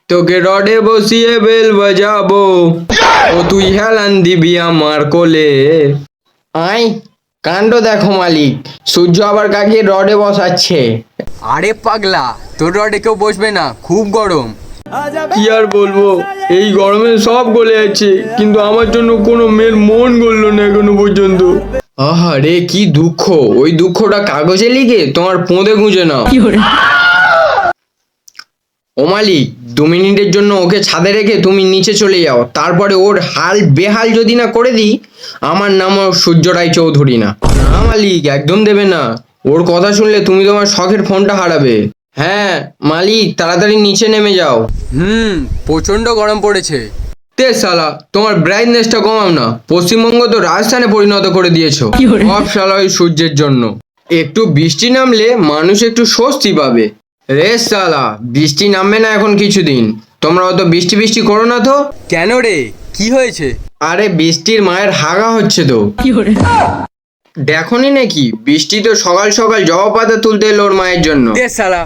তোকে রডে বসিয়ে বেল বাজাবো, ও তুই হেলান দিবি আমার কোলে। আই, কাণ্ড দেখো মালিক, সূর্য আবার কাকে রডে বসাচ্ছে। আরে পাগলা, তোর রডে কেউ বসবে না, খুব গরম। কি আর বলবো, এই গরমে সব গলে যাচ্ছে, কিন্তু আমার জন্য কোনো মেয়ের মন গললো না এখনো পর্যন্ত। আহা রে, কি দুঃখ! ওই দুঃখটা কাগজে লিখে তোমার পোঁদে গুঁজে নাও। ও মালিক, 2 মিনিটের জন্য ওকে ছাদে রেখে তুমি নিচে চলে যাও, তারপরে ওর হাল বেহাল যদি না করে দিই, আমার নামও সূর্য রায় চৌধুরী না। না মালিক, একদম দেবে না। ওর কথা শুনলে তুমি তোমার শখের ফোনটা হারাবে। হ্যাঁ মালিক, তাড়াতাড়ি নিচে নেমে যাও। প্রচন্ড গরম পড়েছে। তে শালা, তোমার ব্রাইটনেসটা কমাও না। পশ্চিমবঙ্গ তো রাজস্থানে পরিণত করে দিয়েছো সব শালা ওই সূর্যের জন্য। একটু বৃষ্টি নামলে মানুষ একটু স্বস্তি পাবে। রে শালা, বৃষ্টি নামবে না এখন কিছুদিন। তোমরা অত বৃষ্টি বৃষ্টি করো না তো। কেন রে, কি হয়েছে? আরে বৃষ্টির মায়ের হাগা হচ্ছে তো। দেখোনি নাকি, বৃষ্টি তো সকাল সকাল জবা পাতা তুলতে এলো ওর মায়ের জন্য। দে শালা,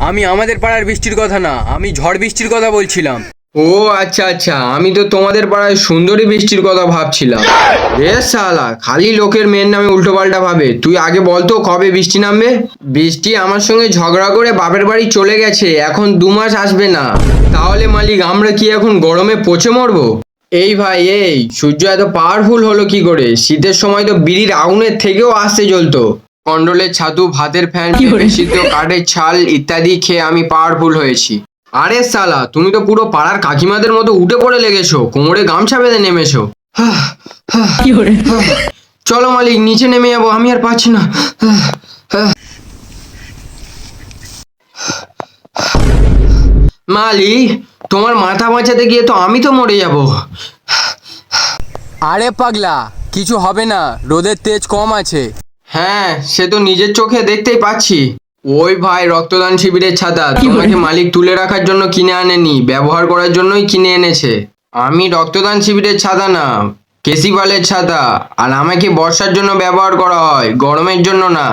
আমি আমাদের পাড়ার বৃষ্টির কথা না, আমি ঝড় বৃষ্টির কথা বলছিলাম। ও আচ্ছা আচ্ছা, আমি তো তোমাদের পাড়ায় সুন্দরী বৃষ্টির কথা ভাবছিলাম। রে শালা, খালি লোকের মেয়ের নামে উল্টো পাল্টা ভাবে। তুই আগে বলতো কবে বৃষ্টি নামবে। বৃষ্টি আমার সঙ্গে ঝগড়া করে বাপের বাড়ি চলে গেছে, এখন 2 মাস আসবে না। তাহলে মালিক, আমরা কি এখন গরমে পচে মরবো? এই ভাই, এই সূর্য এত পাওয়ারফুল হলো কি করে? শীতের সময় তো বিড়ির আগুনের থেকেও আস্তে জ্বলতো। কন্ডলের ছাতু, ভাতের ফ্যান, পেঁপে সিদ্ধ, কাঠের ছাল ইত্যাদি খেয়ে আমি পাওয়ারফুল হয়েছি। আরে শালা, তুমি তো পুরো পাড়ার কাকিমাদের মতো উঠে পড়ে লেগেছো, কোমরে গামছা বেঁধে নেমেছো। চলো মালিক, নিচে নেমে যাবো, আমি আর পাচ্ছি না। মালিক, তোমার মাথা বাঁচাতে গিয়ে তো আমি তো মরে যাব। আরে পাগলা, কিছু হবে না, রোদের তেজ কম আছে। হ্যাঁ, সে তো নিজের চোখে দেখতেই পাচ্ছি। ওই ভাই, রক্তদান শিবিরের ছাতা তোমাকে মালিক তুলে রাখার জন্য কিনে আনেনি, ব্যবহার করার জন্যই কিনে এনেছে। আমি রক্তদান শিবিরের ছাতা না, কেসিপালের ছাতা। আর আমাকে বর্ষার জন্য ব্যবহার করা হয়, গরমের জন্য না।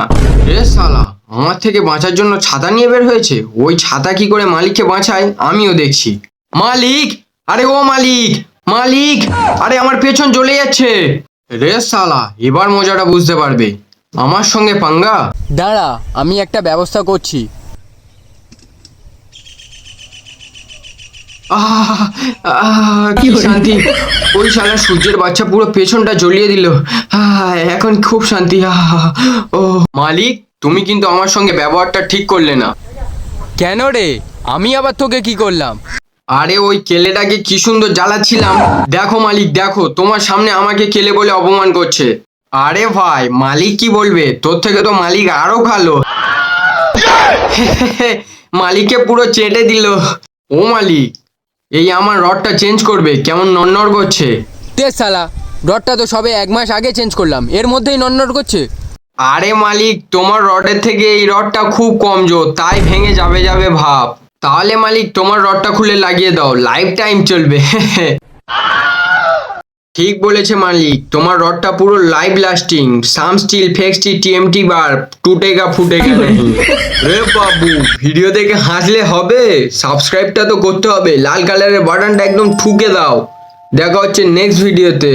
রে শালা, আমার থেকে বাঁচার জন্য ছাতা নিয়ে বের হয়েছে। ওই ছাতা কি করে মালিককে বাঁচায় আমিও দেখছি। মালিক, আরে ও মালিক, মালিক, আরে আমার পেছন জ্বলে যাচ্ছে। রে শালা, এবার মজাটা বুঝতে পারবে। আমার সঙ্গে পাঙ্গা। দাঁড়া, আমি একটা ব্যবস্থা করছি। আহ কি শান্তি! ওই শালা সূর্যের বাচ্চা পুরো পেছনটা জ্বলিয়ে দিল। এখন খুব শান্তি। ও মালিক, তুমি কিন্তু আমার সঙ্গে ব্যবহারটা ঠিক করলে না। কেন রে, আমি আবার তোকে কি করলাম? আরে ওই কেলেটাকে কি সুন্দর জ্বালাচ্ছিলাম। দেখো মালিক, দেখো তোমার সামনে আমাকে কেলে বলে অপমান করছে। আরে ভাই, মালিক কি বলবে? তোর থেকে তো মালিক আরো ভালো। মালিককে পুরো চেটে দিল। ও মালিক, এই আমার রডটা চেঞ্জ করবে, কেমন নড়নড় করছে। দে শালা, রডটা তো সবে 1 মাস আগে চেঞ্জ করলাম, এর মধ্যেই নড়নড় করছে। আরে মালিক, তোমার রডের থেকে এই রডটা খুব কমজোর, তাই ভেঙে যাবে যাবে ভাব। তাহলে মালিক, তোমার রডটা খুলে লাগিয়ে দাও, লাইফ টাইম চলবে। ঠিক বলেছে মালিক, তোমার রডটা পুরো live lasting. Shyam Steel, fake steel, TMT bar, টুটেগা ফুটেগা नहीं। রে বাবু, ভিডিও দেখে হাসলে হবে? সাবস্ক্রাইবটা তো করতে হবে, লাল কালারের বাটনটা একদম ঠুকে দাও। দেখা হচ্ছে নেক্সট ভিডিওতে।